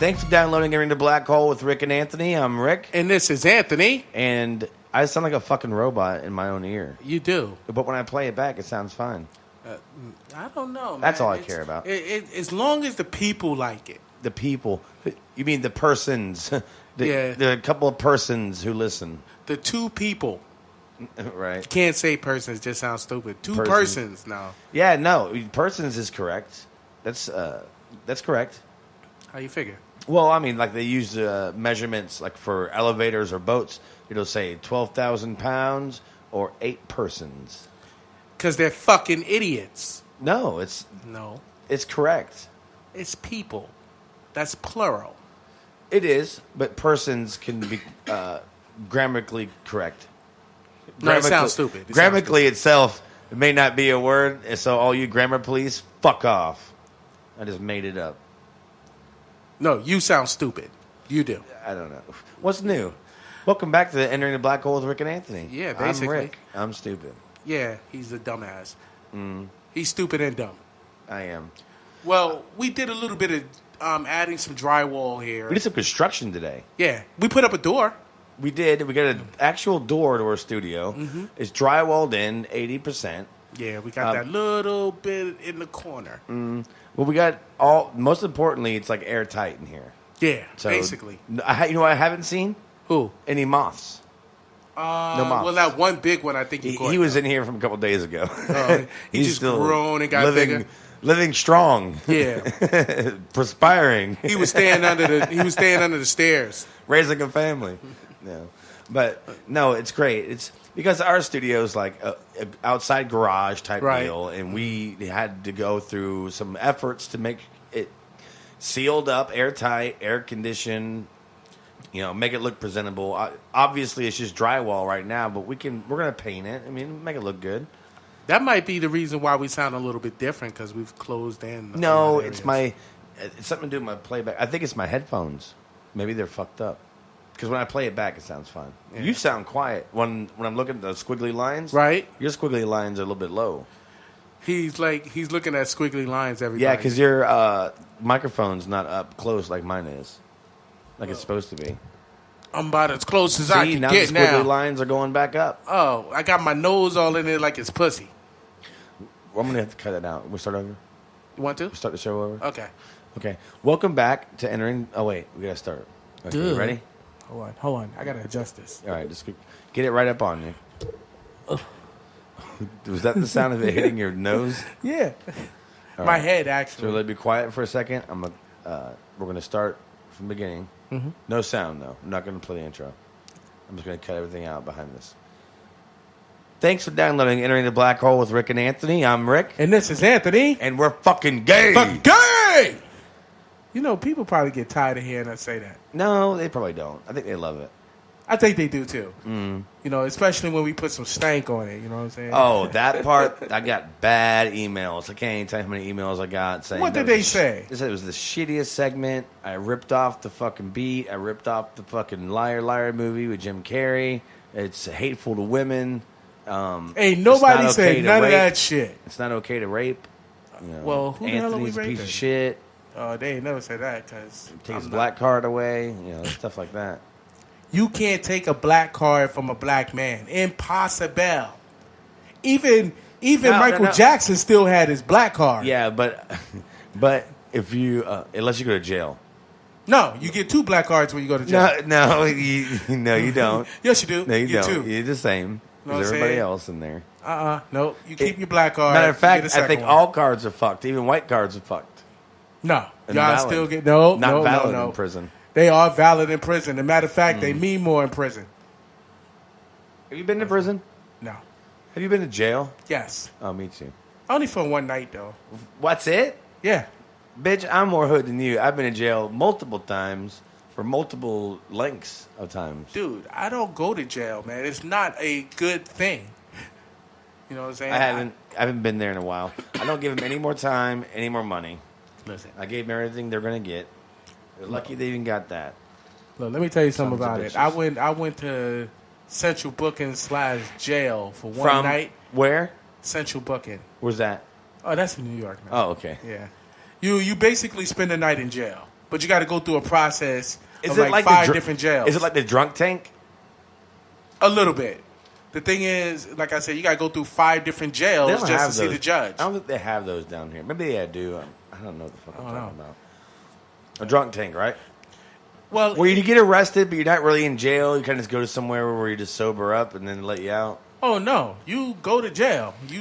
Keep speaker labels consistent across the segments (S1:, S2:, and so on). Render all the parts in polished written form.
S1: Thanks for downloading Entering the Black Hole with Rick and Anthony. I'm Rick.
S2: And this is Anthony.
S1: And I sound like a fucking robot in my own ear.
S2: You do.
S1: But when I play it back, it sounds fine.
S2: I don't know, man.
S1: That's all I care about.
S2: As long as the people like it.
S1: The people. You mean the persons.
S2: Yeah.
S1: The couple of persons who listen.
S2: The two people.
S1: Right.
S2: Can't say persons, just sounds stupid. Two
S1: Persons.
S2: persons now.
S1: Yeah, no. Persons is correct. That's correct.
S2: How you figure?
S1: Well, I mean, like they use measurements like for elevators or boats. It'll say 12,000 pounds or 8 persons.
S2: Because they're fucking idiots.
S1: No, it's correct.
S2: It's people. That's plural.
S1: It is, but persons can be grammatically correct.
S2: No, it sounds stupid.
S1: Grammatically itself, it may not be a word, and so all you grammar police, fuck off. I just made it up.
S2: No, you sound stupid. You do.
S1: I don't know. What's new? Welcome back to Entering the Black Hole with Rick and Anthony.
S2: Yeah, basically.
S1: I'm Rick. I'm stupid.
S2: Yeah, he's a dumbass. He's stupid and dumb.
S1: I am.
S2: Well, we did a little bit of adding some drywall here.
S1: We did some construction today.
S2: Yeah, we put up a door.
S1: We did. We got an actual door to our studio. Mm-hmm. It's drywalled in 80%.
S2: Yeah, we got that little bit in the corner.
S1: Well, we got most importantly, it's like airtight in here.
S2: Yeah,
S1: So,
S2: basically.
S1: You know what I haven't seen?
S2: Who?
S1: Any moths. No moths.
S2: Well, that one big one I think you caught.
S1: He was in here from a couple days ago.
S2: He just grown and got bigger.
S1: Living strong.
S2: Yeah.
S1: Perspiring.
S2: He was staying under the stairs.
S1: Raising a family. No. But no, it's great. It's because our studio's like a outside garage type deal, and we had to go through some efforts to make it sealed up, airtight, air conditioned. Make it look presentable. Obviously, it's just drywall right now, but we're gonna paint it. I mean, make it look good.
S2: That might be the reason why we sound a little bit different because we've closed in.
S1: No, it's something to do with my playback. I think it's my headphones. Maybe they're fucked up. Because when I play it back, it sounds fine. Yeah. You sound quiet when I'm looking at the squiggly lines.
S2: Right.
S1: Your squiggly lines are a little bit low.
S2: He's looking at squiggly lines every.
S1: Yeah, because your microphone's not up close like mine is, like it's supposed to be.
S2: I'm about as close as I can
S1: now
S2: get
S1: the
S2: now.
S1: squiggly lines are going back up.
S2: Oh, I got my nose all in it like it's pussy.
S1: Well, I'm gonna have to cut it out. We'll start over.
S2: You want to
S1: start the show over?
S2: Okay.
S1: Welcome back to Entering. Oh wait, we gotta start. Okay, you ready?
S2: Hold on. I gotta adjust this.
S1: All right, just get it right up on you. Was that the sound of it hitting your nose?
S2: Yeah. My head, actually.
S1: So let me be quiet for a second. We're gonna start from the beginning. Mm-hmm. No sound though. I'm not gonna play the intro. I'm just gonna cut everything out behind this. Thanks for downloading Entering the Black Hole with Rick and Anthony. I'm Rick.
S2: And this is Anthony.
S1: And we're fucking gay.
S2: Fuck gay! People probably get tired of hearing us say that.
S1: No, they probably don't. I think they love it.
S2: I think they do, too. Especially when we put some stank on it. You know what I'm saying?
S1: Oh, that part, I got bad emails. I can't even tell you how many emails I got saying.
S2: What did they say?
S1: They said it was the shittiest segment. I ripped off the fucking beat. I ripped off the fucking Liar Liar movie with Jim Carrey. It's hateful to women.
S2: Ain't nobody said none of that shit.
S1: It's not okay to rape.
S2: Well, who the hell are we
S1: Anthony's a
S2: raping?
S1: piece of shit.
S2: They ain't never said that because
S1: Take his black card away. Stuff like that.
S2: You can't take a black card from a black man. Impossible. Even Michael Jackson still had his black card.
S1: Yeah, but if you unless you go to jail.
S2: No, you get 2 black cards when you go to jail.
S1: No, you don't.
S2: Yes, you do.
S1: No, you
S2: get
S1: don't.
S2: 2.
S1: You're the same. There's everybody else in there.
S2: No, you keep your black card.
S1: Matter of fact, I think
S2: one.
S1: all cards are fucked. Even white cards are fucked.
S2: No,
S1: And
S2: y'all
S1: valid.
S2: still get
S1: Not
S2: no,
S1: valid
S2: no.
S1: in prison.
S2: They are valid in prison. As a matter of fact, they mean more in prison.
S1: Have you been to prison?
S2: No.
S1: Have you been to jail?
S2: Yes.
S1: Oh, me too.
S2: Only for one night though.
S1: What's it?
S2: Yeah.
S1: Bitch, I'm more hood than you. I've been in jail multiple times for multiple lengths of times.
S2: Dude, I don't go to jail, man. It's not a good thing. You know what I'm saying?
S1: I haven't been there in a while. I don't give them any more time, any more money.
S2: Listen.
S1: I gave them everything they're going to get. They're lucky they even got that.
S2: Look, let me tell you something
S1: Sons of
S2: about it.
S1: bitches.
S2: I went to Central Booking / jail for one night.
S1: Where?
S2: Central Booking.
S1: Where's that?
S2: Oh, that's in New York, man.
S1: Oh, okay.
S2: Yeah. You basically spend the night in jail. but you got to go through a process
S1: Is
S2: of
S1: it
S2: like
S1: the
S2: 5 different jails.
S1: Is it like the drunk tank?
S2: A little bit. The thing is, like I said, you got to go through 5 different jails just to see the judge.
S1: I don't think they have those down here. Maybe they do. I don't know what the fuck I'm talking about. A drunk tank, right?
S2: Well,
S1: where you get arrested, but you're not really in jail. You kind of just go to somewhere where you just sober up and then let you out.
S2: Oh no, you go to jail.
S1: You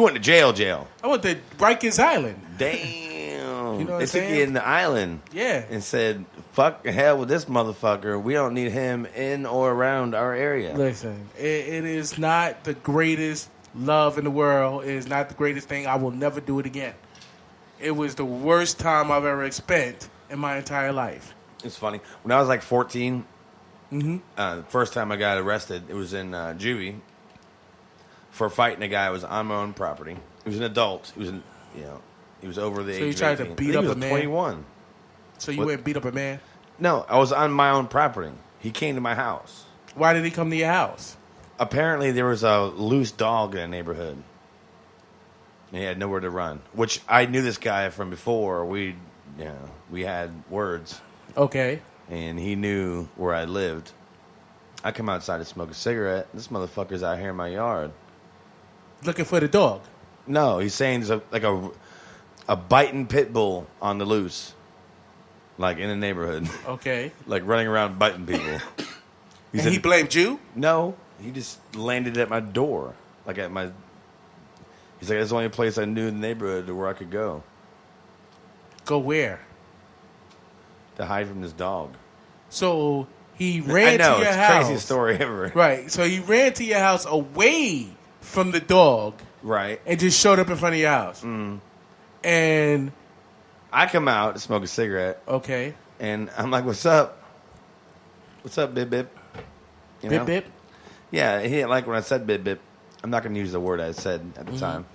S1: went to jail.
S2: I went to Rikers Island.
S1: Damn,
S2: you know what
S1: they took you in the island.
S2: Yeah,
S1: and said, "Fuck hell with this motherfucker. We don't need him in or around our area."
S2: Listen, it is not the greatest love in the world. It is not the greatest thing. I will never do it again. It was the worst time I've ever spent in my entire life.
S1: It's funny. When I was like 14, the first time I got arrested, it was in juvie for fighting a guy who was on my own property. He was an adult. He was over the age of 18. So
S2: you tried to beat up a man?
S1: 21.
S2: So you went and beat up a man?
S1: No, I was on my own property. He came to my house.
S2: Why did he come to your house? Apparently
S1: there was a loose dog in the neighborhood. And he had nowhere to run. Which I knew this guy from before. We had words.
S2: Okay.
S1: And he knew where I lived. I come outside to smoke a cigarette. This motherfucker's out here in my yard.
S2: Looking for the dog?
S1: No, he's saying there's a biting pit bull on the loose. Like in the neighborhood.
S2: Okay.
S1: Like running around biting people.
S2: He blamed you?
S1: No. He just landed at my door. Like at my... He's like, that's the only place I knew in the neighborhood where I could go.
S2: Go where?
S1: To hide from this dog.
S2: So he ran to your house.
S1: I know, it's the craziest story ever.
S2: Right. So he ran to your house away from the dog.
S1: Right.
S2: And just showed up in front of your house.
S1: Mm.
S2: And
S1: I come out to smoke a cigarette.
S2: Okay.
S1: And I'm like, what's up? What's up, Bip Bip?
S2: Bip Bip?
S1: Yeah, he didn't like when I said Bip Bip. I'm not going to use the word I said at the time.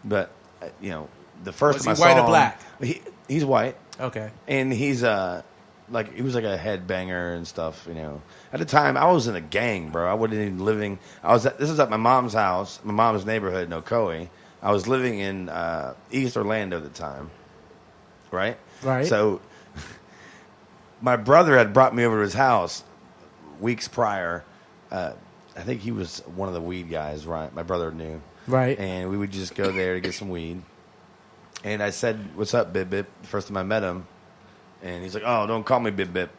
S1: But, the first time I saw him...
S2: Was he white or black?
S1: He's white.
S2: Okay.
S1: And he's, he was like a headbanger and stuff, At the time, I was in a gang, bro. I wasn't even living... This is at my mom's house, my mom's neighborhood in Ocoee. I was living in East Orlando at the time. Right?
S2: Right.
S1: So, my brother had brought me over to his house weeks prior. I think he was one of the weed guys, right? My brother knew.
S2: Right.
S1: And we would just go there to get some weed. And I said, what's up, Bip Bip? The first time I met him. And he's like, oh, don't call me Bip Bip,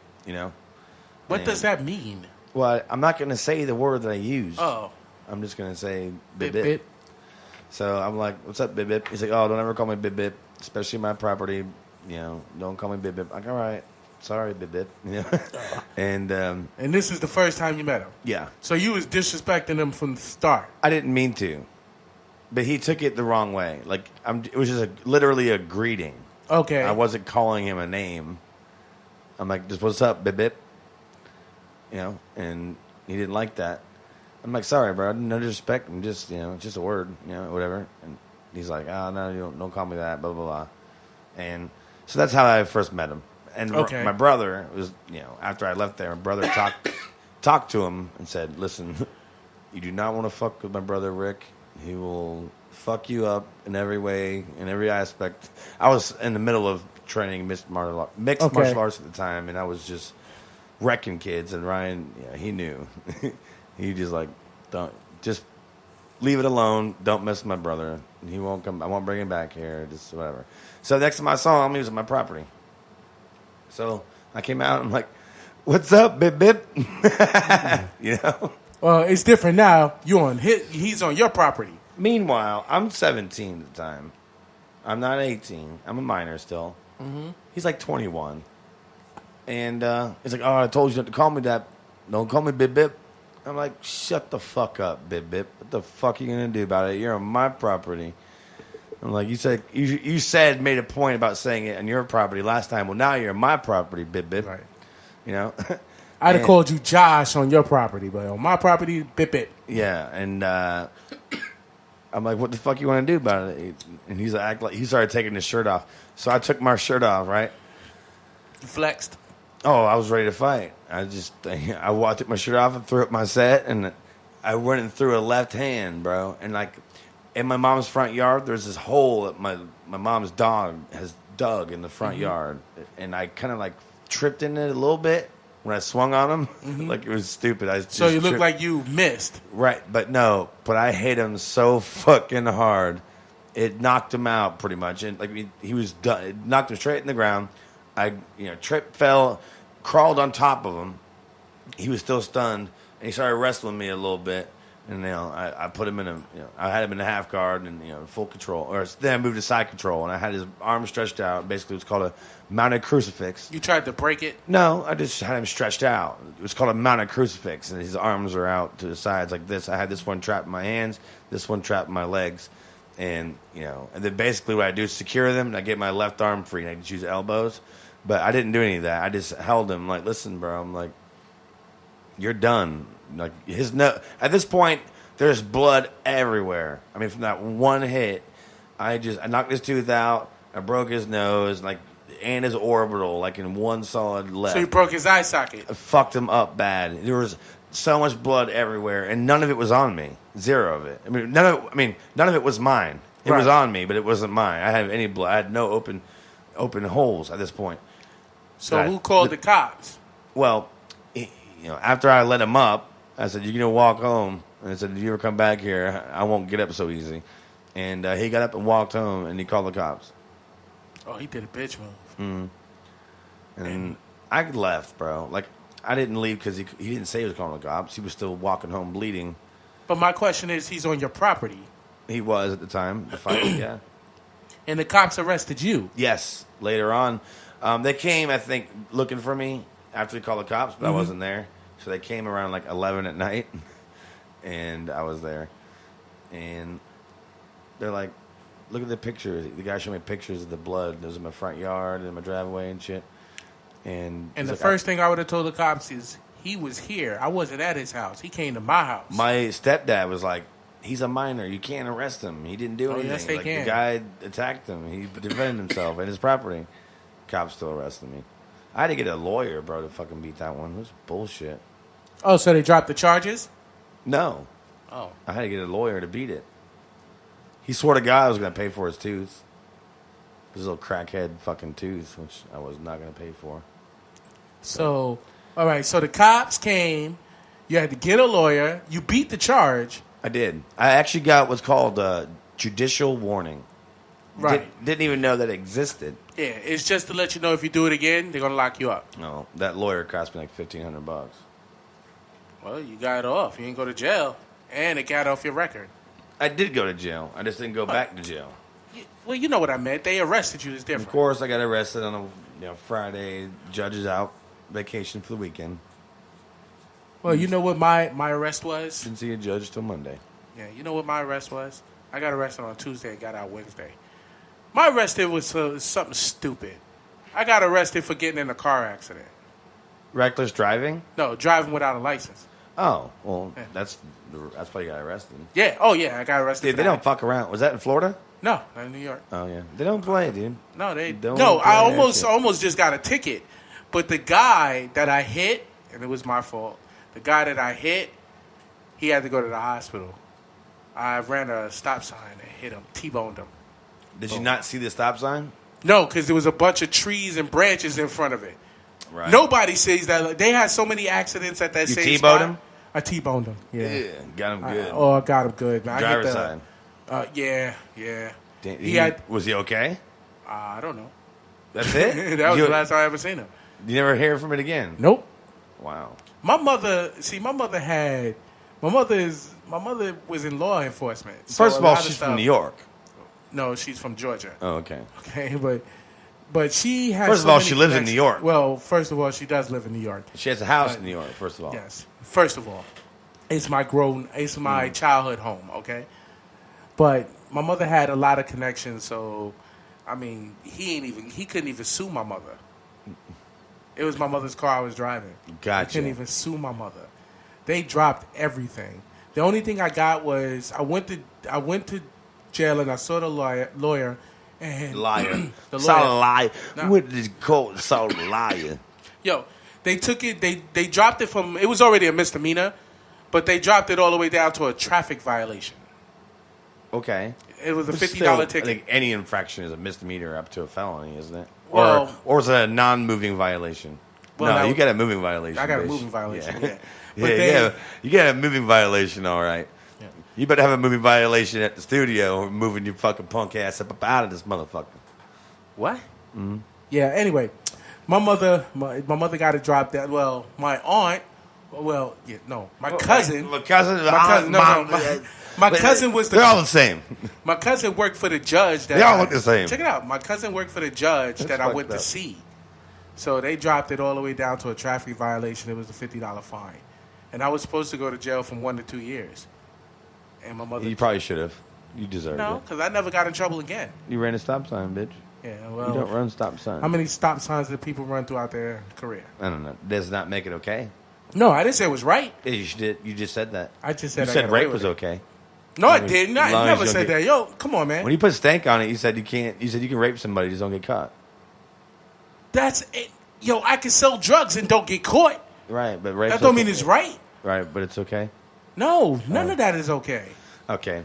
S2: What does that mean?
S1: Well, I'm not going to say the word that I used.
S2: Oh.
S1: I'm just going to say Bip Bip. So I'm like, what's up, Bip Bip? He's like, oh, don't ever call me Bip Bip, especially my property. Don't call me Bip Bip. I'm like, all right. Sorry, Bip Bip. And
S2: this is the first time you met him?
S1: Yeah.
S2: So you was disrespecting him from the start?
S1: I didn't mean to. But he took it the wrong way. Like, it was just literally a greeting.
S2: Okay.
S1: I wasn't calling him a name. I'm like, just what's up, Bip Bip? And he didn't like that. I'm like, sorry, bro. No disrespect. I'm just, it's just a word, whatever. And he's like, oh, no, you don't call me that, blah, blah, blah. And so that's how I first met him. And my brother was, after I left there, my brother talked to him and said, listen, you do not want to fuck with my brother, Rick. He will fuck you up in every way, in every aspect. I was in the middle of training mixed martial arts at the time, and I was just wrecking kids. And Ryan, he knew. He just like, just leave it alone. Don't mess with my brother. He won't come. I won't bring him back here. Just whatever. So next time I saw him, he was on my property. So I came out. I'm like, "What's up, Bip Bip?"
S2: Well, it's different now. He's on your property.
S1: Meanwhile, I'm 17 at the time. I'm not 18. I'm a minor still. Mm-hmm. He's like 21. And he's like, oh, I told you not to call me that. Don't call me Bip Bip. I'm like, shut the fuck up, Bip Bip. What the fuck are you going to do about it? You're on my property. I'm like, you said made a point about saying it on your property last time. Well, now you're on my property, Bip Bip.
S2: Right.
S1: I'd
S2: have called you Josh on your property, but on my property, Bip Bip.
S1: Yeah, and I'm like, what the fuck you want to do about it? And he's like, he started taking his shirt off. So I took my shirt off, right?
S2: You flexed.
S1: Oh, I was ready to fight. I took my shirt off and threw up my set, and I went and threw a left hand, bro. And like in my mom's front yard, there's this hole that my mom's dog has dug in the front yard, and I kind of like tripped in it a little bit when I swung on him. Like it was stupid.
S2: So you look like you missed.
S1: Right, but I hit him so fucking hard, it knocked him out pretty much, and like he was done. It knocked him straight in the ground. I tripped, fell, crawled on top of him. He was still stunned, and he started wrestling me a little bit. And I put him in I had him in a half guard and full control. Or then I moved to side control, and I had his arms stretched out. Basically, it was called a mounted crucifix.
S2: You tried to break it?
S1: No, I just had him stretched out. It was called a mounted crucifix, and his arms are out to the sides like this. I had this one trapped in my hands, this one trapped in my legs, and and then basically what I do is secure them, and I get my left arm free, and I just use elbows. But I didn't do any of that. I just held him like, listen, bro. I'm like, you're done. Like at this point, there's blood everywhere. I mean, from that one hit, I knocked his tooth out. I broke his nose, and his orbital, like in one solid left.
S2: So you broke his eye socket.
S1: I fucked him up bad. There was so much blood everywhere, and none of it was on me. Zero of it. None of it was mine. It was on me, but it wasn't mine. I had any blood. I had no open holes at this point.
S2: So who called the cops?
S1: Well, after I let him up, I said, "You're gonna walk home." And I said, "If you ever come back here, I won't get up so easy." And he got up and walked home, and he called the cops.
S2: Oh, he did a bitch move.
S1: And I left, bro. Like, I didn't leave because he didn't say he was calling the cops. He was still walking home bleeding.
S2: But my question is, he's on your property.
S1: He was at the time. The fight, yeah.
S2: And the cops arrested you.
S1: Yes. Later on, they came, I think, looking for me after he called the cops, but I wasn't there. So they came around like 11 at night, and I was there. And they're like, look at the pictures. The guy showed me pictures of the blood. It was in my front yard and in my driveway and shit. And
S2: the first thing I would have told the cops is, he was here. I wasn't at his house. He came to my house.
S1: My stepdad was like, he's a minor. You can't arrest him. He didn't do anything.
S2: Yes, they can.
S1: The guy attacked him. He defended himself and his property. Cops still arrested me. I had to get a lawyer, bro, to fucking beat that one. It was bullshit.
S2: Oh, so they dropped the charges?
S1: No.
S2: Oh.
S1: I had to get a lawyer to beat it. He swore to God I was going to pay for his tooth. His little crackhead fucking tooth, which I was not going to pay for.
S2: So, all right. So the cops came. You had to get a lawyer. You beat the charge.
S1: I did. I actually got what's called a judicial warning.
S2: Right.
S1: Didn't even know that existed.
S2: Yeah, it's just to let you know if you do it again, they're going to lock you up.
S1: No, that lawyer cost me like $1,500.
S2: Well, you got it off. You didn't go to jail. And it got off your record.
S1: I did go to jail. I just didn't go back to jail.
S2: Well, you know what I meant. They arrested you. It's different.
S1: Of course, I got arrested on a Friday. Judge is out, vacation for the weekend.
S2: Well, you know what my arrest was?
S1: Didn't see a judge till Monday.
S2: Yeah, you know what my arrest was? I got arrested on Tuesday, got out Wednesday. My arrest was something stupid. I got arrested for getting in a car accident.
S1: Reckless driving?
S2: No, driving without a license.
S1: Oh, well,
S2: Yeah.
S1: that's why you got arrested.
S2: Yeah, oh yeah, I got arrested.
S1: Dude, they don't fuck around. Was that in Florida?
S2: No, not in New York.
S1: Oh, yeah. They don't play, dude.
S2: No, they
S1: Don't
S2: No, I
S1: play that shit.
S2: almost just got a ticket. But the guy that I hit, and it was my fault, the guy that I hit, he had to go to the hospital. I ran a stop sign and hit him, T-boned him.
S1: Did you not see the stop sign?
S2: No, because there was a bunch of trees and branches in front of it.
S1: Right.
S2: Nobody sees that. They had so many accidents at that
S1: You
S2: same
S1: T-boned
S2: spot.
S1: him?
S2: I T-boned him. Yeah.
S1: Got him good.
S2: I got him good, man.
S1: Driver's side.
S2: Yeah.
S1: Damn, was he okay?
S2: I don't know.
S1: That's it?
S2: That was the last time I ever seen him.
S1: You never hear from it again?
S2: Nope.
S1: Wow.
S2: My mother was in law enforcement. So
S1: First of
S2: a
S1: all,
S2: lot
S1: she's
S2: stuff-
S1: from New York.
S2: No, she's from Georgia.
S1: Oh, okay.
S2: Okay, but she has.
S1: First of
S2: so
S1: all,
S2: many
S1: she lives in
S2: connections.
S1: New York.
S2: Well, first of all, she does live in New York.
S1: She has a house in New York, first of all.
S2: Yes. First of all, it's my childhood home. Okay, but my mother had a lot of connections, so I mean, he couldn't even sue my mother. It was my mother's car I was driving.
S1: Gotcha.
S2: He couldn't even sue my mother. They dropped everything. The only thing I got was I went to jail and I saw the lawyer and
S1: Liar.
S2: The
S1: Solid
S2: lawyer.
S1: liar.
S2: Nah.
S1: What is called solid liar?
S2: Yo, they took it. They dropped it from. It was already a misdemeanor, but they dropped it all the way down to a traffic violation.
S1: Okay.
S2: It was a
S1: But
S2: $50
S1: still,
S2: ticket.
S1: I think any infraction is a misdemeanor up to a felony, isn't it?
S2: Well-
S1: or is it a non-moving violation?
S2: Well,
S1: no,
S2: now-
S1: you got a moving violation.
S2: I got a
S1: bitch.
S2: moving violation.
S1: Yeah,
S2: Yeah.
S1: yeah,
S2: But
S1: you got a moving violation, all right.
S2: Yeah.
S1: You better have a moving violation at the studio or moving your fucking punk ass up out of this motherfucker.
S2: What? Mm-hmm. Yeah. Anyway, my mother got to drop that. Well, my aunt. Well, yeah, no, my cousin.
S1: My cousin.
S2: My cousin was the.
S1: They're all the same.
S2: My cousin worked for the judge. That
S1: They all look the same.
S2: Check it out. My cousin worked for the judge
S1: That's
S2: that I
S1: fucked
S2: went to
S1: up.
S2: see. So they dropped it all the way down to a traffic violation. It was a $50 fine, and I was supposed to go to jail from 1 to 2 years. And my mother.
S1: You probably should have. You deserve
S2: No,
S1: it.
S2: because I never got in trouble again.
S1: You ran a stop sign, bitch.
S2: Yeah.
S1: You
S2: Well,
S1: don't run stop signs.
S2: how many stop signs did people run throughout their career?
S1: I don't know. Does not make it okay.
S2: No, I didn't say it was right.
S1: Yeah, you did. You just said that.
S2: I just said
S1: You
S2: I
S1: said
S2: got away
S1: rape
S2: with
S1: was
S2: it.
S1: okay.
S2: No, I
S1: As
S2: didn't. I
S1: long as
S2: never
S1: you
S2: said
S1: don't
S2: that. Yo, come on, man.
S1: When you put stank on it, you said you can't. You said you can rape somebody, just don't get caught.
S2: That's it. Yo, I can sell drugs and don't get caught.
S1: Right, but rape.
S2: That don't mean it's right.
S1: right, but it's okay.
S2: No, none of that is okay.
S1: Okay, you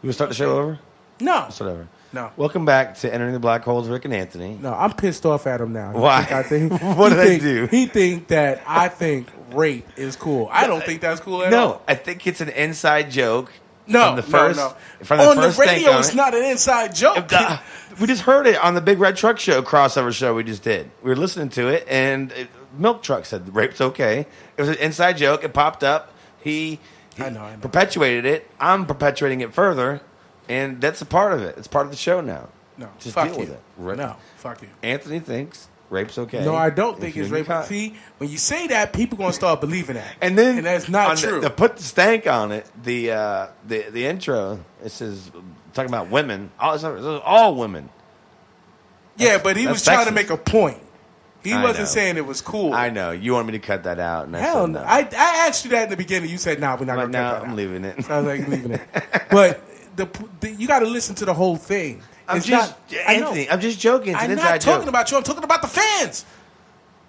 S1: want to start the show over?
S2: No,
S1: Start over.
S2: no,
S1: Welcome back to Entering the Black Holes, Rick and Anthony.
S2: no. I'm pissed off at him now.
S1: Why?
S2: I think,
S1: What
S2: he
S1: did I
S2: think-
S1: do?
S2: He think that I think rape is cool. I don't think that's cool at all.
S1: No, I think it's an inside joke.
S2: No,
S1: from the first,
S2: no.
S1: From the
S2: On
S1: first
S2: the
S1: stank
S2: radio,
S1: on
S2: it's
S1: it.
S2: not an inside joke.
S1: We just heard it on the Big Red Truck Show crossover show we just did. We were listening to it, and Milk Truck said rape's okay. It was an inside joke. It popped up. He
S2: I know.
S1: perpetuated it. I'm perpetuating it further, and that's a part of it. It's part of the show now.
S2: No,
S1: Just
S2: fuck
S1: deal
S2: you.
S1: with it. Right.
S2: No, fuck you.
S1: Anthony thinks rape's okay.
S2: No, I don't
S1: If
S2: think
S1: you
S2: it's
S1: get
S2: rape.
S1: caught.
S2: See, when you say that, people gonna start believing that,
S1: And then
S2: that's not
S1: on
S2: true.
S1: The put the stank on it. The intro. It says talking about women. All women.
S2: Yeah, but he was
S1: that's
S2: trying to
S1: sexist.
S2: make a point. He
S1: I
S2: wasn't
S1: know.
S2: saying it was cool.
S1: I know you want me to cut that out. And I
S2: Hell
S1: said
S2: no.
S1: no.
S2: I asked you that in the beginning. You said, "Nah, we're not
S1: But
S2: going to
S1: now
S2: cut that
S1: I'm
S2: out."
S1: leaving it.
S2: So I was like, leaving it. But you got to listen to the whole thing.
S1: I'm
S2: It's
S1: just
S2: not, I know.
S1: Anthony. I'm just joking. It's an
S2: I'm
S1: inside
S2: not talking
S1: joke.
S2: about you. I'm talking about the fans.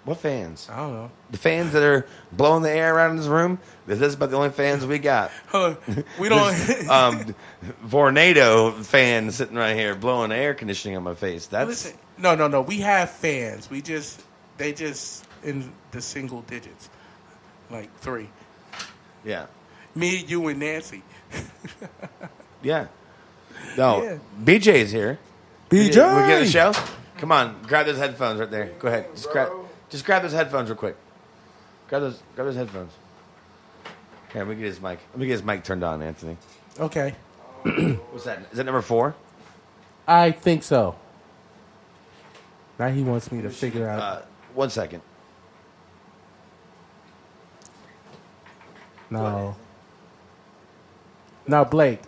S1: What fans?
S2: I don't know.
S1: The fans that are blowing the air around this room. This is about the only fans we got.
S2: We don't.
S1: Vornado fans sitting right here blowing air conditioning on my face. That's
S2: Listen, no. We have fans. They just in the single digits, like 3.
S1: yeah,
S2: Me, you, and Nancy.
S1: yeah. No,
S2: Yeah.
S1: BJ is here.
S2: BJ,
S1: We get a show. Come on, grab those headphones right there. Go ahead, just grab those headphones real quick. Grab those headphones. Here, let me get his mic. Let me get his mic turned on, Anthony.
S2: Okay,
S1: What's that? Is that number 4?
S2: I think so. Now he wants me to figure out.
S1: 1 second.
S2: No. Now, Blake.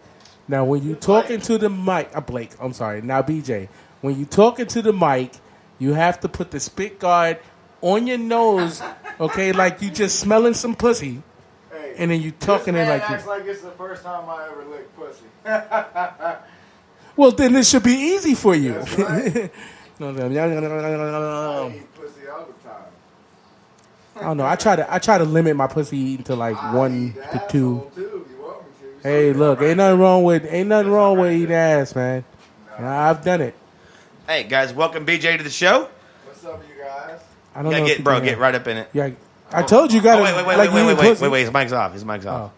S2: Now, when you talking to the mic, Blake. I'm sorry. Now, BJ. When you talking to the mic, you have to put the spit guard on your nose, okay, like you just smelling some pussy,
S3: Hey,
S2: and then you talking
S3: this
S2: it
S3: man
S2: like
S3: acts
S2: you.
S3: like it's the first time I ever licked pussy.
S2: Well, then this should be easy for you.
S3: That's right.
S2: No,
S3: I eat pussy all the time.
S2: I don't know. I try to limit my pussy eating to like
S3: I
S2: 1
S3: eat
S2: to
S3: asshole
S2: 2.
S3: too, if you want me to.
S2: Hey, look, ain't nothing wrong with eating ass, man. I've done it.
S1: Hey guys, welcome BJ to the show.
S3: What's up, you guys?
S2: I don't
S1: Yeah,
S2: know. if you can-
S1: get right up in it.
S2: Yeah, I told you,
S1: Oh,
S2: gotta.
S1: wait,
S2: like you eat pussy.
S1: His mic's off. His mic's off.
S2: Oh.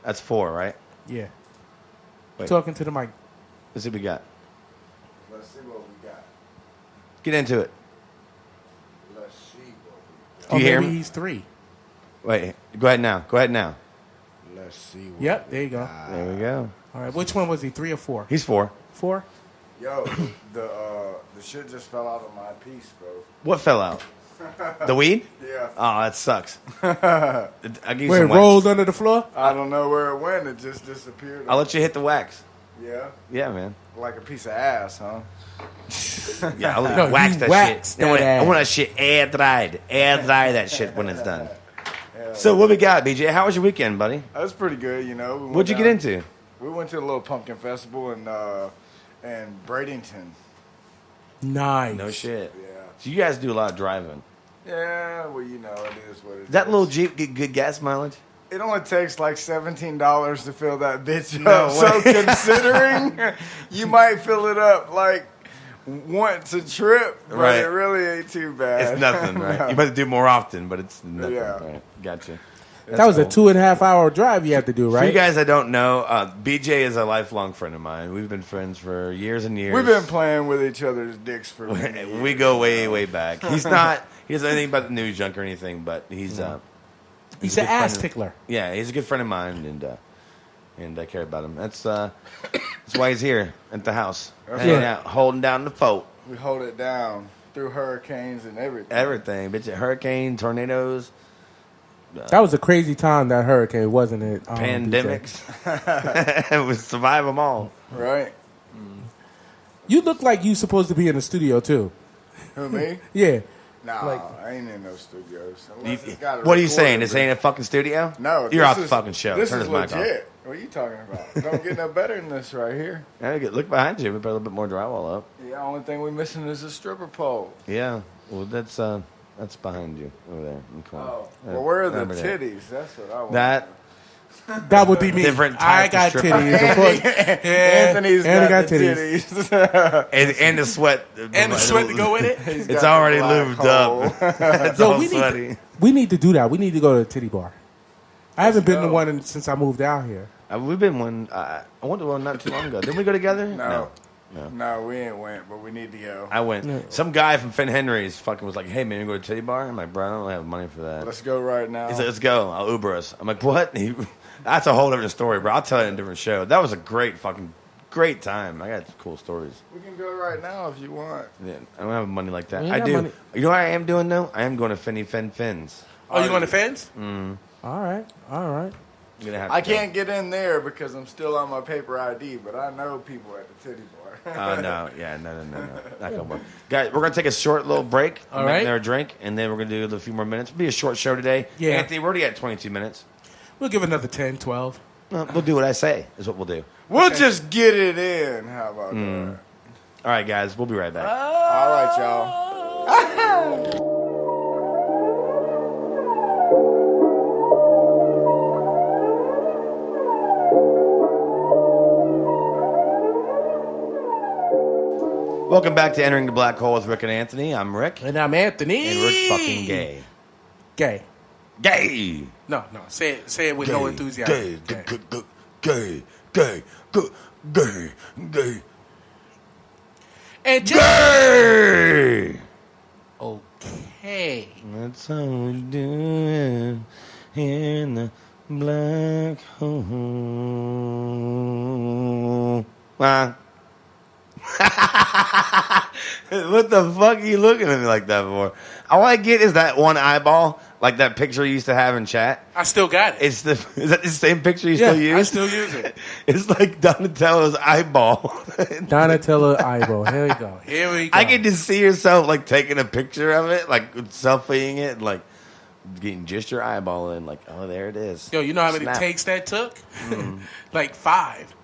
S1: That's 4, right?
S2: Yeah.
S1: Wait.
S2: Talking to the mic.
S1: Let's see what we got.
S3: Let's see what we got.
S1: Get into it.
S3: Let's see what we
S1: Do you hear
S2: maybe
S1: him?
S2: he's 3.
S1: Wait, go ahead now. Go ahead now.
S3: got. Let's see what
S2: Yep,
S3: we
S2: there you go.
S3: got.
S1: There we go.
S2: All right, which one was he? 3 or 4?
S1: He's 4.
S2: 4.
S3: Yo, the shit just fell out of my piece, bro.
S1: What fell out? The weed?
S3: Yeah.
S1: Oh, that sucks. I'll give you
S2: Where it
S1: some wax.
S2: rolled under the floor?
S3: I don't know where it went. It just disappeared.
S1: I'll let you hit the wax.
S3: Yeah.
S1: Yeah, man.
S3: Like a piece of ass, huh?
S1: Yeah, I'll
S2: No,
S1: wax
S2: you
S1: that
S2: wax
S1: shit.
S2: that
S1: I
S2: ass.
S1: want that shit air dried. Air dry that shit when it's done. So what we got, BJ? How was your weekend, buddy?
S3: That was pretty good, you know. We went
S1: What'd you get
S3: down-
S1: into?
S3: We went to a little pumpkin festival in Bradenton.
S2: Nice.
S1: No shit.
S3: Yeah.
S1: So you guys do a lot of driving.
S3: Yeah, well, you know, it is what it is.
S1: Does that little Jeep get good gas mileage?
S3: It only takes like $17 to fill that bitch
S1: No
S3: up. So
S1: way.
S3: considering you might fill it up like once a trip, but
S1: Right.
S3: it really ain't too bad.
S1: It's nothing, right?
S3: No.
S1: You better do more often, but it's nothing.
S3: Yeah.
S1: Right? Gotcha.
S2: That was
S1: That's
S2: a
S1: cool.
S2: 2.5 hour drive you had to do,
S1: For
S2: right?
S1: you guys that don't know, BJ is a lifelong friend of mine. We've been friends for years and years.
S3: We've been playing with each other's dicks for many years.
S1: We go way, way back. He's not. He doesn't know anything about the news junk or anything, but he's.
S2: He's
S1: a
S2: an
S1: good friend
S2: ass
S1: of-
S2: tickler.
S1: Yeah, he's a good friend of mine, and I care about him. That's why he's here at the house, hanging
S2: Yeah.
S1: out, holding down the fort.
S3: We hold it down through hurricanes and everything.
S1: Everything, bitch. Hurricane, tornadoes,
S2: That was a crazy time, that hurricane, wasn't it?
S1: pandemics. We survive them all.
S3: Right?
S2: You look like you supposed to be in the studio, too.
S3: Who, me?
S2: Yeah.
S3: Nah,
S2: Like-
S3: I ain't in no studios.
S1: You-
S3: Unless it's got a
S1: what are you
S3: recorder,
S1: saying? This
S3: but-
S1: ain't a fucking studio?
S3: No,
S1: You're
S3: this
S1: off the
S3: is-
S1: fucking show.
S3: This
S1: Turn
S3: is
S1: his mic
S3: legit. What are you talking about? Don't get no better than this right here.
S1: off. Yeah, look behind you. We put a little bit more drywall up.
S3: The only thing we missing is a stripper pole.
S1: Yeah. Well, that's behind you over there. In the corner.
S3: Oh, well, where are the
S1: Over there.
S3: titties? That's what I want.
S1: That
S2: That would be me.
S1: Different
S2: I
S1: type
S2: got
S1: of stripper.
S2: titties. Of course. Yeah.
S3: Anthony's
S2: Andy
S3: got,
S2: got
S3: the
S2: titties.
S3: titties.
S1: and the sweat.
S2: And the sweat to go with it.
S3: He's
S1: It's
S3: got the
S1: already
S3: black
S1: lubed
S3: hole.
S1: up. It's
S2: Yo,
S1: all
S2: we
S1: sweaty.
S2: need to do that. We need to go to the titty bar. I haven't been to
S3: go.
S2: one since I moved out here.
S1: We've been one. I went to one not too long ago. Didn't we go together?
S3: No.
S1: No.
S3: No, we ain't went, but we need to go.
S1: I went.
S2: No.
S1: Some guy from Finn Henry's fucking was like, "Hey man, you go to Titty Bar?" I'm like, "Bro, I don't really have money for that."
S3: Let's go right now.
S1: He's like, "Let's go. I'll Uber us." I'm like, "What?" That's a whole different story, bro. I'll tell it in a different show. That was a great time. I got cool stories.
S3: We can go right now if you want.
S1: Yeah, I don't have money like that.
S2: We
S1: I
S2: got
S1: do.
S2: money.
S1: You know what I am doing though? I am going to Fins.
S2: Oh, you going to Fens?
S1: Mm.
S2: All right.
S1: I'm gonna have
S3: I
S1: to go.
S3: can't get in there because I'm still on my paper ID, but I know people at the titty bar.
S1: Oh no, yeah, no, not gonna work. Guys, we're gonna take a short little break.
S2: All
S1: make
S2: right.
S1: another drink, and then we're gonna do a few more minutes. It'll be a short show today.
S2: Yeah.
S1: Anthony, we're already at 22 minutes.
S2: We'll give another 10, 12.
S1: We'll do what I say. Is what we'll do.
S3: We'll just get it in. How about
S1: Mm.
S3: that?
S1: All right, guys, we'll be right back.
S3: All right, y'all.
S1: Welcome back to Entering the Black Hole with Rick and Anthony. I'm Rick,
S2: And I'm Anthony.
S1: and Rick's fucking gay.
S2: Gay.
S1: Gay.
S2: No. Say it with no enthusiasm.
S1: Gay. Gay. Gay. Gay. Gay.
S2: And just
S1: Gay.
S2: okay.
S1: That's how we do it here in the black hole. What the fuck are you looking at me like that for? All I get is that one eyeball, like that picture you used to have in chat.
S2: I still got it.
S1: Is that the same picture you
S2: yeah,
S1: still use?
S2: I still use it.
S1: It's like Donatello's eyeball.
S2: Donatello eyeball. Here we go. Here we go.
S1: I can just see yourself like taking a picture of it, like selfieing it, and, like getting just your eyeball in, like, oh, there it is.
S2: Yo, you know how many
S1: Snap.
S2: takes that took? Like 5.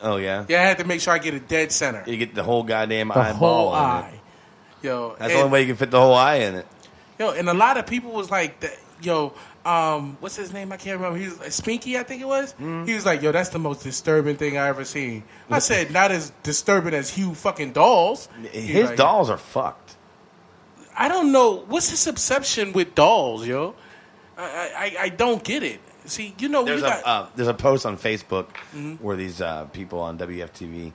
S1: Oh yeah.
S2: Yeah, I had to make sure I get it dead center.
S1: You get the whole goddamn
S2: The
S1: eyeball
S2: whole
S1: in it.
S2: eye. Yo,
S1: That's the only way you can fit the whole eye in it.
S2: Yo, and a lot of people was like, yo, what's his name? I can't remember. He was like, Spinky, I think it was. He was like, yo, that's the most disturbing thing I ever seen. I said, not as disturbing as Hugh fucking dolls. He's
S1: His
S2: like,
S1: dolls are fucked.
S2: I don't know. What's his obsession with dolls, yo? I don't get it. See, you know,
S1: There's
S2: we got...
S1: there's a post on Facebook where these people on WFTV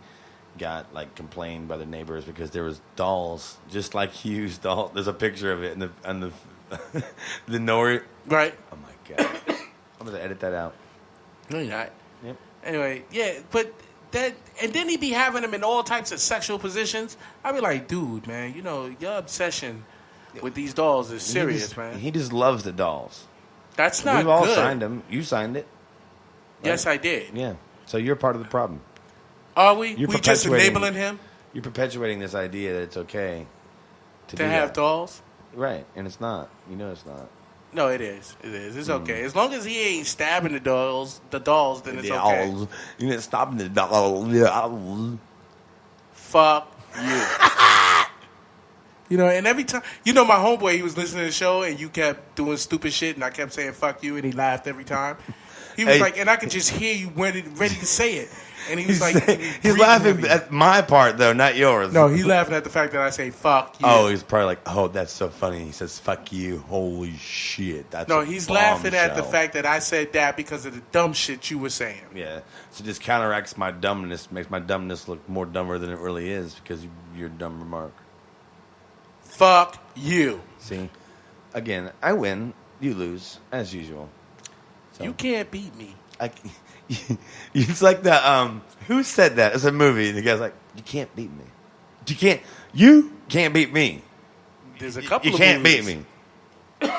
S1: got complained by their neighbors because there was dolls just like Hugh's doll. There's a picture of it in the the Nori.
S2: Right?
S1: Oh my god! I'm gonna edit that out.
S2: No, you're not.
S1: Yep.
S2: Anyway, yeah, but that... And then he be having them in all types of sexual positions. I be like, dude, man, you know, your obsession with these dolls is serious, man.
S1: He just loves the dolls.
S2: That's not
S1: We've all
S2: good.
S1: signed him. You signed it.
S2: Yes, I did.
S1: Yeah. So you're part of the problem.
S2: Are we?
S1: You're
S2: We just
S1: perpetuating-
S2: enabling him
S1: You're perpetuating this idea that it's okay to
S2: to
S1: do
S2: have
S1: that.
S2: dolls?
S1: Right, and it's not. You know it's not.
S2: No, it is. It is. It's okay. As long as he ain't stabbing the dolls, then it's
S1: The
S2: okay.
S1: owls. You know, stopping the dolls. The owls.
S2: Fuck you. You know, and every time, you know, my homeboy, he was listening to the show, and you kept doing stupid shit, and I kept saying "fuck you," and he laughed every time. He was
S1: Hey.
S2: like, and I could just hear you ready to say it, and he was like,
S1: He's
S2: breathing
S1: laughing
S2: heavy.
S1: at my part though, not yours.
S2: No, he's laughing at the fact that I say "fuck you."
S1: Oh, he's probably like, oh, that's so funny. He says, "Fuck you." Holy shit. That's
S2: No,
S1: a
S2: he's laughing at the
S1: bombshell.
S2: fact that I said that because of the dumb shit you were saying.
S1: Yeah. So just counteracts my dumbness, makes my dumbness look more dumber than it really is because you're a dumb remark.
S2: Fuck you.
S1: See? Again, I win, you lose, as usual. So,
S2: You can't beat me.
S1: it's like the, who said that? It's a movie, and the guy's like, you can't beat me. You can't beat me.
S2: There's a couple
S1: You
S2: of
S1: can't
S2: movies.
S1: beat me.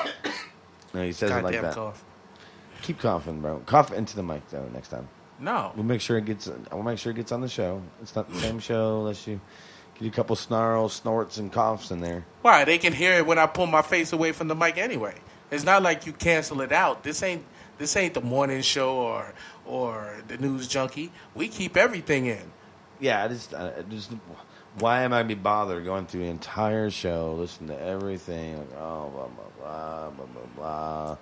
S1: No, he says it like
S2: Goddamn
S1: that.
S2: cough.
S1: Keep coughing, bro. Cough into the mic, though, next time.
S2: No.
S1: We'll make sure it gets. I'll make sure it gets on the show. It's not the same show unless you get a couple snarls, snorts, and coughs in there.
S2: Why? They can hear it when I pull my face away from the mic anyway. It's not like you cancel it out. This ain't the morning show or the news junkie. We keep everything in.
S1: Yeah, I just. Why am I be bothered going through the entire show, listening to everything? Like, oh, blah blah blah blah blah blah.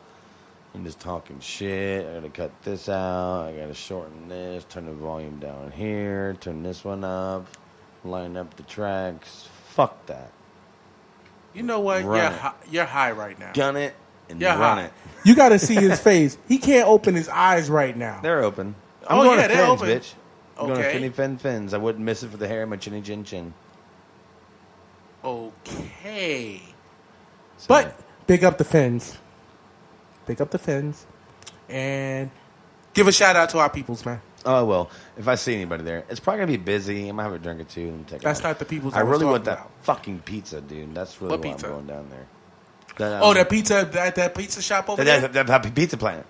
S1: I'm just talking shit. I gotta cut this out. I gotta shorten this. Turn the volume down here. Turn this one up. Line up the tracks. Fuck that.
S2: You know what?
S1: Run
S2: You're high right now.
S1: Gun it and
S2: You're
S1: run
S2: high.
S1: it.
S2: You got to see his face. He can't open his eyes right now.
S1: They're open.
S2: Oh,
S1: I'm going
S2: yeah,
S1: to
S2: they're
S1: fins,
S2: open.
S1: bitch. I'm going to
S2: Okay.
S1: finny fin fins. I wouldn't miss it for the hair of my chinny chin chin.
S2: Okay.
S1: So,
S2: But big up the fins. Big up the fins. And give a shout out to our peoples, man.
S1: oh well, if I see anybody there, it's probably gonna be busy. I'm gonna have a drink or two and take.
S2: That's
S1: it
S2: not the peoples
S1: I
S2: I was
S1: really want
S2: talking
S1: that
S2: about.
S1: fucking pizza, dude. That's really
S2: What
S1: why
S2: pizza?
S1: I'm going down there.
S2: That pizza at that pizza shop over there?
S1: That pizza planet.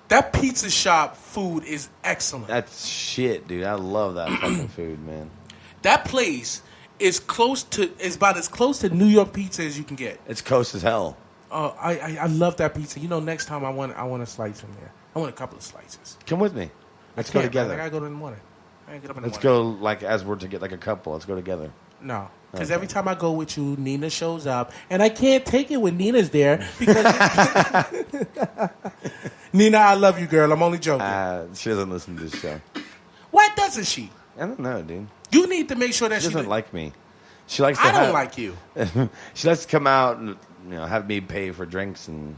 S2: That pizza shop food is excellent.
S1: That's shit, dude. I love that fucking food, man.
S2: That place is about as close to New York pizza as you can get.
S1: It's coast as hell.
S2: Oh, I love that pizza. You know, next time I want a slice from there. I want a couple of slices.
S1: Come with me. Let's go
S2: Can't, man.
S1: together.
S2: I gotta go in the morning. I gotta get up in the
S1: Let's
S2: morning.
S1: go like as we're to get like a couple. Let's go together.
S2: No, because
S1: Okay.
S2: every time I go with you, Nina shows up, and I can't take it when Nina's there because Nina, I love you, girl. I'm only joking.
S1: She doesn't listen to this show.
S2: Why doesn't she?
S1: I don't know, dude.
S2: You need to make sure that
S1: She
S2: she.
S1: doesn't like me. She likes to
S2: I don't
S1: have-
S2: like you.
S1: She likes to come out and have me pay for drinks and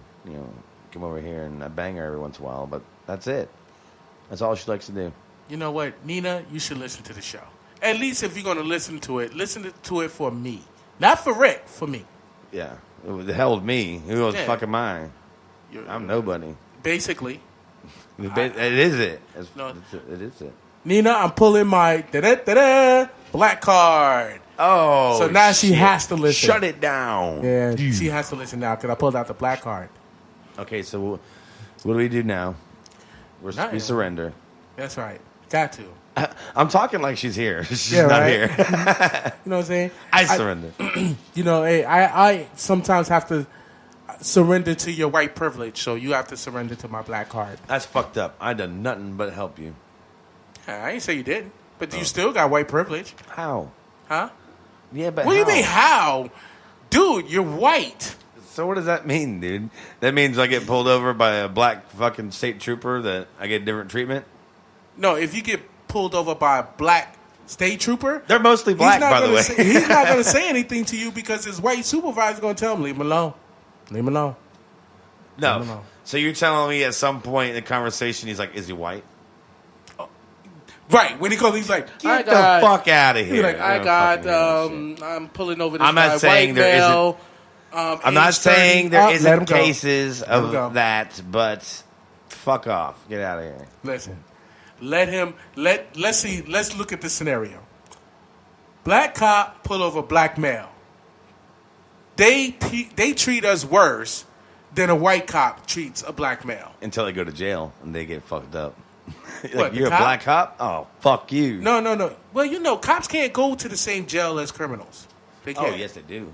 S1: come over here and I bang her every once in a while, but that's it. That's all she likes to do.
S2: You know what, Nina? You should listen to the show. At least if you're going to listen to it for me, not for Rick, for me.
S1: Yeah, the hell with me. Who the
S2: Yeah.
S1: fuck am I? I'm nobody.
S2: Basically,
S1: It is it.
S2: No.
S1: It is it.
S2: Nina, I'm pulling my black card.
S1: Oh,
S2: So now she
S1: shit.
S2: has to listen.
S1: Shut it down.
S2: Yeah, she has to listen now because I pulled out the black card.
S1: Okay, so what do we do now? We
S2: Nothing.
S1: surrender.
S2: That's right. Got to.
S1: I'm talking like she's here. She's
S2: Yeah,
S1: not
S2: right?
S1: here.
S2: You know what I'm saying?
S1: I surrender.
S2: You know, hey, I sometimes have to surrender to your white privilege, so you have to surrender to my black card.
S1: That's fucked up. I done nothing but help you.
S2: I ain't say you didn't, but you still got white privilege,
S1: How?
S2: huh?
S1: Yeah, but
S2: What do you
S1: how?
S2: mean, how? Dude, you're white.
S1: So what does that mean, dude? That means I get pulled over by a black fucking state trooper that I get different treatment?
S2: No, if you get pulled over by a black state trooper,
S1: They're mostly black, by the way.
S2: He's not going to say anything to you because his white supervisor's going to tell him, leave him alone. Leave him alone.
S1: No.
S2: No.
S1: So you're telling me at some point in the conversation, he's like, is he white?
S2: Right. When he calls, he's like,
S1: Get the fuck out of
S2: He's
S1: here.
S2: like,
S1: I don't fucking hear that shit.
S2: I'm pulling over this
S1: I'm not
S2: guy,
S1: saying
S2: white
S1: there
S2: male.
S1: I'm not
S2: age
S1: saying
S2: 30.
S1: there
S2: Oh, let him
S1: isn't
S2: go.
S1: cases
S2: Let him go.
S1: of that, but fuck off. Get out of here.
S2: Listen, let's look at the scenario. Black cop pull over black male. They treat us worse than a white cop treats a black male.
S1: Until they go to jail and they get fucked up. Like,
S2: What, the
S1: you're a
S2: cop?
S1: black cop? Oh, fuck you.
S2: No. Well, you know, cops can't go to the same jail as criminals. They
S1: Oh,
S2: can't.
S1: yes, they do.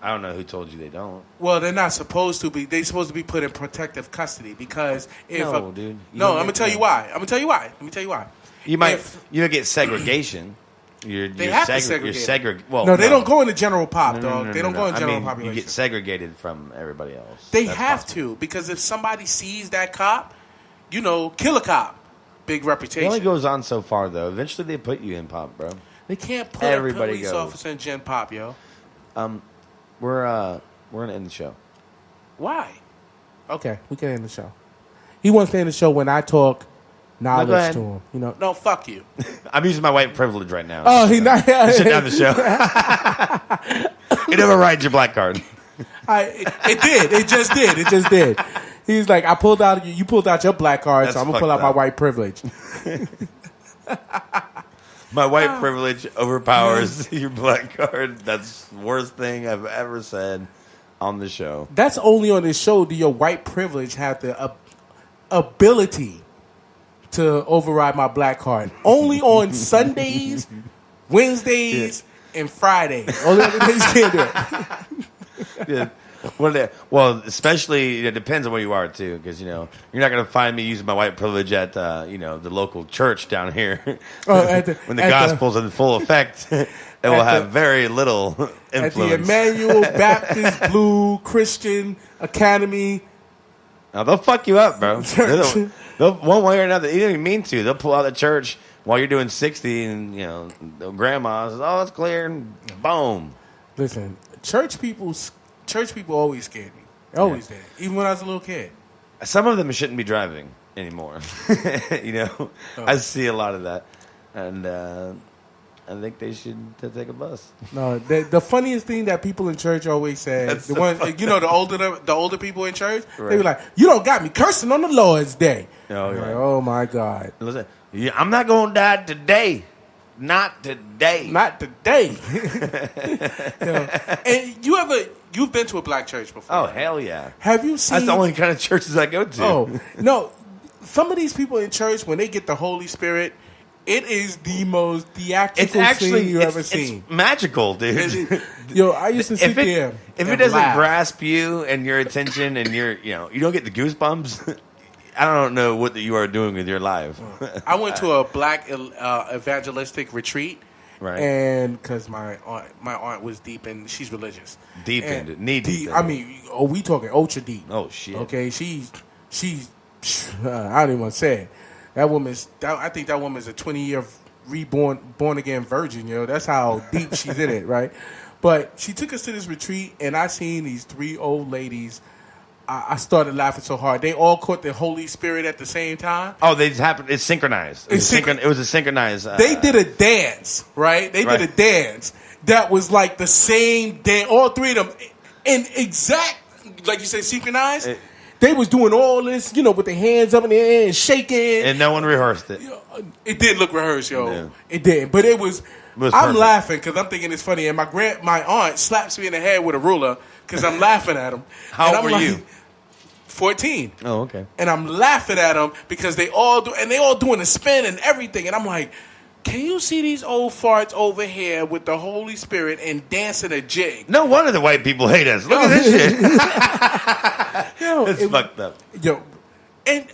S1: I don't know who told you they don't.
S2: Well, they're not supposed to be. They're supposed to be put in protective custody because if
S1: No,
S2: a,
S1: dude. You
S2: No,
S1: don't
S2: I'm gonna
S1: get
S2: tell
S1: that.
S2: you why. Let me tell you why.
S1: You might
S2: If-
S1: you get segregation. They
S2: have to segregate.
S1: You're segregated. Well,
S2: no, they don't go in the general pop, dog.
S1: No,
S2: they don't go in general
S1: I mean,
S2: population.
S1: You get segregated from everybody else.
S2: They
S1: That's
S2: have
S1: possible.
S2: to, because if somebody sees that cop, kill a cop. Big
S1: It
S2: reputation.
S1: only goes on so far, though. Eventually, they put you in pop, bro.
S2: They can't put
S1: Everybody
S2: a police
S1: goes.
S2: officer in gen pop, yo.
S1: We're gonna end the show.
S2: Why? Okay, we can end the show. He wants to end the show when I talk knowledge
S1: ahead.
S2: to him. No, fuck you.
S1: I'm using my white privilege right now.
S2: Oh, he not.
S1: Sit down the show. It never rides your black card.
S2: It did. It just did. It just did. He's like, you pulled out your black card,
S1: That's
S2: so I'm gonna pull out
S1: fucked
S2: my
S1: up.
S2: white privilege.
S1: My white privilege overpowers your black card. That's the worst thing I've ever said on the show.
S2: That's only on this show do your white privilege have the ability to override my black card. Only on Sundays, Wednesdays, and Fridays. Only other days you can't do it.
S1: Yeah. Well, especially it depends on where you are too, because you're not going to find me using my white privilege at the local church down here. When the gospel's in full effect, it will have very little influence.
S2: At the Emmanuel Baptist Blue Christian Academy.
S1: Now they'll fuck you up, bro. They'll one way or another. You don't even mean to. They'll pull out the church while you're doing 60, and the grandma says, "Oh, it's clear," and boom.
S2: Listen, church people always scared me. They always did. Even when I was a little kid.
S1: Some of them shouldn't be driving anymore. I see a lot of that, and I think they should take a bus.
S2: No, the funniest thing that people in church always say, the older people in church,
S1: Right.
S2: they be like, "You don't got me cursing on the Lord's Day."
S1: Oh,
S2: I'm
S1: yeah.
S2: like, oh my God,
S1: Listen, I'm not gonna die today. Not today.
S2: not today. And you've been to a black church before?
S1: Oh hell yeah!
S2: Have you seen?
S1: That's the only kind of churches I go to.
S2: Oh no, some of these people in church when they get the Holy Spirit, it is the most theatrical
S1: it's actually
S2: thing you ever
S1: it's
S2: seen.
S1: magical, dude.
S2: Yo, I used to sit there.
S1: If it
S2: and
S1: doesn't
S2: laugh.
S1: grasp you and your attention, and you don't get the goosebumps, I don't know what you are doing with your life.
S2: I went to a black evangelistic retreat,
S1: Right.
S2: And because my aunt was deep and she's religious,
S1: Deep
S2: And
S1: into knee deep.
S2: I mean, we talking ultra deep.
S1: Oh shit.
S2: Okay, she's I don't even want to say it. That woman's. I think that woman's a 20-year born again virgin. That's how deep she's in it, right? But she took us to this retreat, and I seen these three old ladies. I started laughing so hard. They all caught the Holy Spirit at the same time.
S1: Oh, they just happened. It's synchronized. It was a synchronized.
S2: They did a dance, right? They did a dance that was like the same dance. All three of them, in exact, like you said, synchronized. They was doing all this, with their hands up in the air and shaking.
S1: and no one rehearsed it.
S2: It didn't look rehearsed, yo.
S1: Yeah.
S2: It did, but it was. I'm
S1: perfect.
S2: laughing because I'm thinking it's funny, and my aunt slaps me in the head with a ruler because I'm laughing at him.
S1: How old were you?
S2: 14.
S1: Oh, okay.
S2: And I'm laughing at them because they all doing a spin and everything, and I'm like, can you see these old farts over here with the Holy Spirit and dancing a jig?
S1: No wonder the white people hate us. Look at this shit.
S2: Yo,
S1: It's fucked up.
S2: Yo, and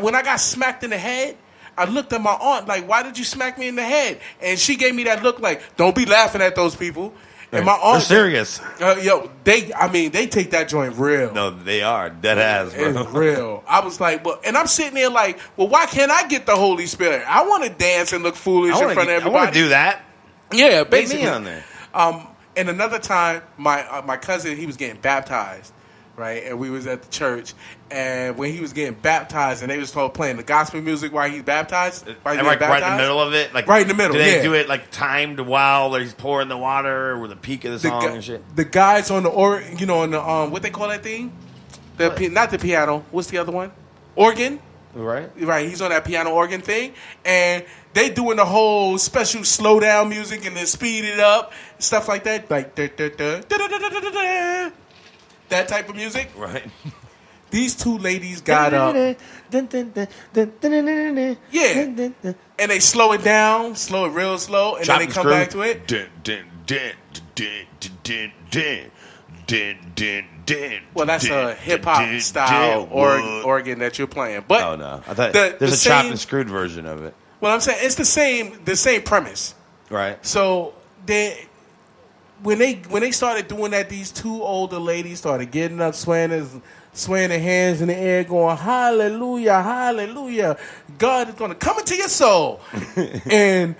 S2: when I got smacked in the head, I looked at my aunt like, why did you smack me in the head? And she gave me that look like, don't be laughing at those people. And my aunt,
S1: They're serious.
S2: they take that joint real.
S1: No, they are dead ass, bro.
S2: It's real. I was like, and I'm sitting there like, well, why can't I get the Holy Spirit? I want to dance and look foolish in front of
S1: I
S2: everybody.
S1: want to do that.
S2: Yeah,
S1: Get
S2: basically.
S1: me on there.
S2: And another time, my cousin, he was getting baptized, right? And we was at the church, and when he was getting baptized, and they was playing the gospel music while he's baptized,
S1: And right in the middle of it, like
S2: Right in the middle,
S1: Do they
S2: yeah.
S1: do it like timed while he's pouring the water with the peak of the song and shit?
S2: The guys on the on the what they call that thing? Not the piano. What's the other one? Organ.
S1: Right.
S2: Right, he's on that piano organ thing, and they doing the whole special slow down music and then speed it up, stuff like that, like that type of music.
S1: Right.
S2: These two ladies got up, yeah, and they slow it down, slow it real slow, and then they come back to it. Well, that's a hip hop style organ that you're playing, but
S1: Oh no, I thought
S2: there's
S1: there's a chopped and screwed version of it.
S2: Well, I'm saying it's the same premise.
S1: Right.
S2: So when they started doing that, these two older ladies started getting up, swaying their hands in the air, going, hallelujah, hallelujah. God is going to come into your soul. And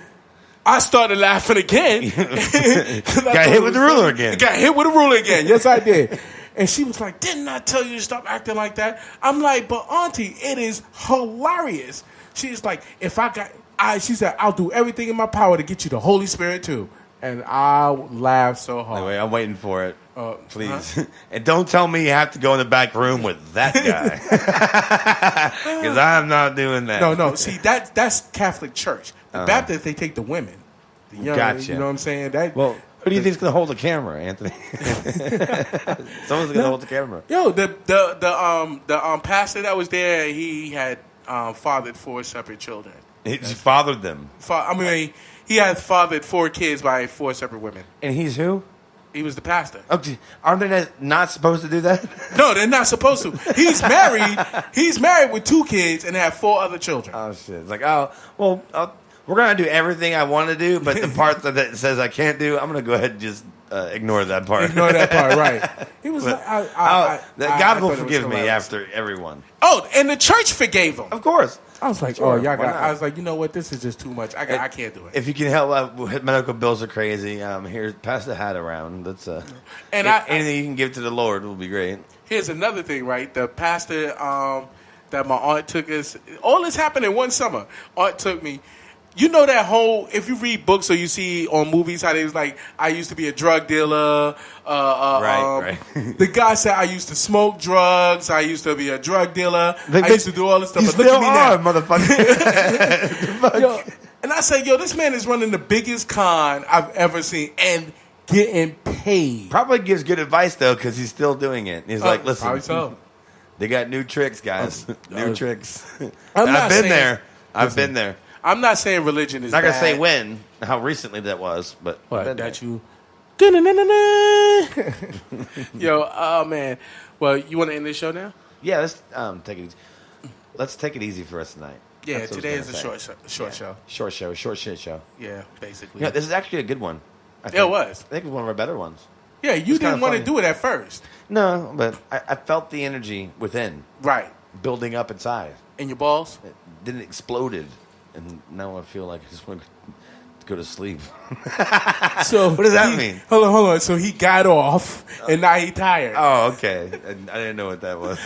S2: I started laughing again.
S1: Got hit with the ruler again.
S2: Got hit with a ruler again. Yes, I did. And she was like, didn't I tell you to stop acting like that? I'm like, but auntie, it is hilarious. She's like, she said, I'll do everything in my power to get you the Holy Spirit too. And I laughed so hard.
S1: Anyway, I'm waiting for it. Please.
S2: Huh?
S1: And don't tell me you have to go in the back room with that guy. Because I'm not doing that.
S2: No. See, that's Catholic Church. The Baptists, they take the women. The young,
S1: Gotcha.
S2: You know what I'm saying?
S1: Well, who do you think's going to hold the camera, Anthony? Someone's going to hold the camera.
S2: Yo, the pastor that was there, he had fathered 4 separate children.
S1: He just fathered them.
S2: He had fathered 4 kids by 4 separate women.
S1: And he's who?
S2: He was the pastor.
S1: Okay. Aren't they not supposed to do that?
S2: No, they're not supposed to. He's married. He's married with 2 kids and had 4 other children.
S1: Oh, shit. It's like, we're going to do everything I want to do, but the part that says I can't do, I'm going to go ahead and just ignore that part.
S2: Ignore that part, right. He was
S1: But,
S2: like,
S1: God will forgive me after everyone.
S2: Oh, and the church forgave him.
S1: Of course.
S2: I was like,
S1: Sure,
S2: y'all
S1: why not?
S2: I was like, you know what? This is just too much. I can't do it.
S1: If you can help, medical bills are crazy. Here, pass the hat around. That's anything you can give to the Lord will be great.
S2: Here's another thing, right? The pastor that my aunt took us. All this happened in one summer. Aunt took me. You know that whole, if you read books or you see on movies how they was like, I used to be a drug dealer.
S1: Right.
S2: The guy said, I used to smoke drugs. I used to be a drug dealer. I used to do all this stuff.
S1: You
S2: But look
S1: still
S2: at me
S1: are,
S2: now.
S1: motherfucker.
S2: Yo, and I said, this man is running the biggest con I've ever seen and getting paid.
S1: Probably gives good advice, though, because he's still doing it. He's like, listen,
S2: probably so.
S1: they got new tricks, guys. New tricks.
S2: I'm not
S1: I've been
S2: saying-
S1: there. I've been there.
S2: I'm not saying religion is
S1: Not going
S2: bad.
S1: to say when, how recently that was, but I've
S2: What,
S1: been
S2: that
S1: there.
S2: you... Yo, oh, man. Well, you want to end this show now?
S1: Yeah, let's take it easy. Let's take it easy for us tonight.
S2: Yeah,
S1: That's what I
S2: today
S1: was
S2: is a
S1: gonna
S2: short
S1: say.
S2: show.
S1: Short show, short shit show.
S2: Yeah, basically.
S1: Yeah, this is actually a good one. I
S2: Yeah,
S1: think.
S2: it was.
S1: I think it was one of our better ones.
S2: Yeah, you
S1: It's kinda
S2: didn't want to
S1: funny.
S2: do it at first.
S1: No, but I felt the energy within
S2: Right.
S1: building up inside.
S2: In your balls?
S1: It didn't exploded, and now I feel like I just want to go to sleep.
S2: So
S1: What does that mean?
S2: Hold on. So he got off, and now he tired.
S1: Oh, okay. I didn't know what that was.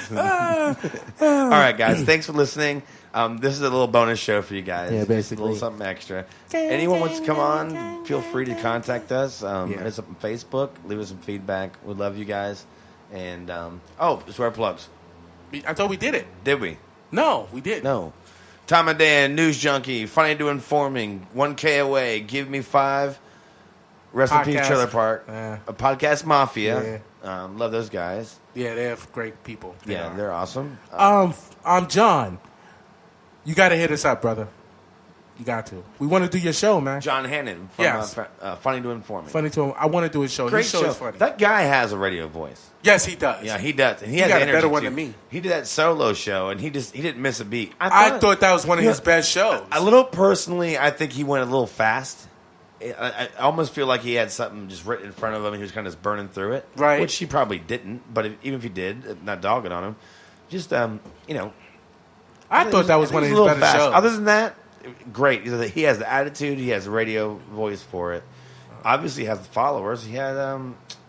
S1: All right, guys. Thanks for listening. This is a little bonus show for you guys.
S2: Yeah,
S1: Just a
S2: basically.
S1: little something extra. Anyone wants to come on, feel free to contact us. Hit us up on Facebook. Leave us some feedback. We love you guys. And, swear plugs.
S2: I thought we did it.
S1: Did we?
S2: No, we didn't.
S1: No. Tom and Dan, News Junkie, Funny to Informing, 1K Away, Give Me 5, Rest in Peace
S2: Podcast.
S1: Trailer Park,
S2: Yeah.
S1: a Podcast Mafia. Love those guys.
S2: Yeah, they're great people. They
S1: Yeah,
S2: are.
S1: they're awesome.
S2: I'm John. You got to hit us up, brother. You got to. We want to do your show, man.
S1: John Hannon from
S2: Yes.
S1: Funny to Informing.
S2: Funny to him. I want to do his show.
S1: Great
S2: His show
S1: show.
S2: is funny.
S1: That guy has a radio voice.
S2: Yes, he does.
S1: Yeah, he does. And he
S2: He
S1: has
S2: got a
S1: energy
S2: better one
S1: too.
S2: than me.
S1: He did that solo show, and he didn't miss a beat.
S2: I thought that was one of his
S1: Yeah.
S2: best shows.
S1: A little personally, I think he went a little fast. I almost feel like he had something just written in front of him, and he was kind of just burning through it.
S2: Right.
S1: Which he probably didn't, but even if he did, not dogging on him, just
S2: I thought that was one of his better shows.
S1: Other than that, great. He has the attitude. He has the radio voice for it. Obviously, he has the followers. He had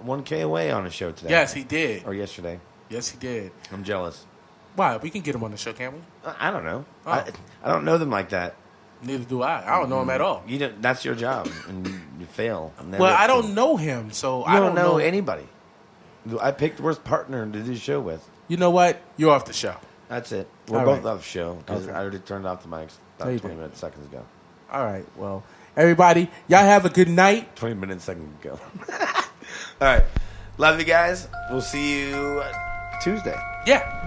S1: 1K Away on his show today.
S2: Yes, he did.
S1: Or yesterday.
S2: Yes, he did.
S1: I'm jealous.
S2: Why? We can get him on the show, can't we?
S1: I don't know.
S2: Oh.
S1: I don't know them like that.
S2: Neither do I. I don't know him at all.
S1: You don't, that's your job, and you fail.
S2: Well, I don't know him, so
S1: You
S2: I don't know.
S1: anybody. I picked the worst partner to do the show with.
S2: You know what? You're off the show.
S1: That's it. We're
S2: All
S1: both
S2: right.
S1: off the show because
S2: Okay.
S1: I already turned off the mics
S2: No,
S1: about
S2: you
S1: 20
S2: didn't.
S1: seconds ago.
S2: All right. Well, everybody, y'all have a good night.
S1: 20 seconds ago. All right. Love you guys. We'll see you Tuesday.
S2: Yeah.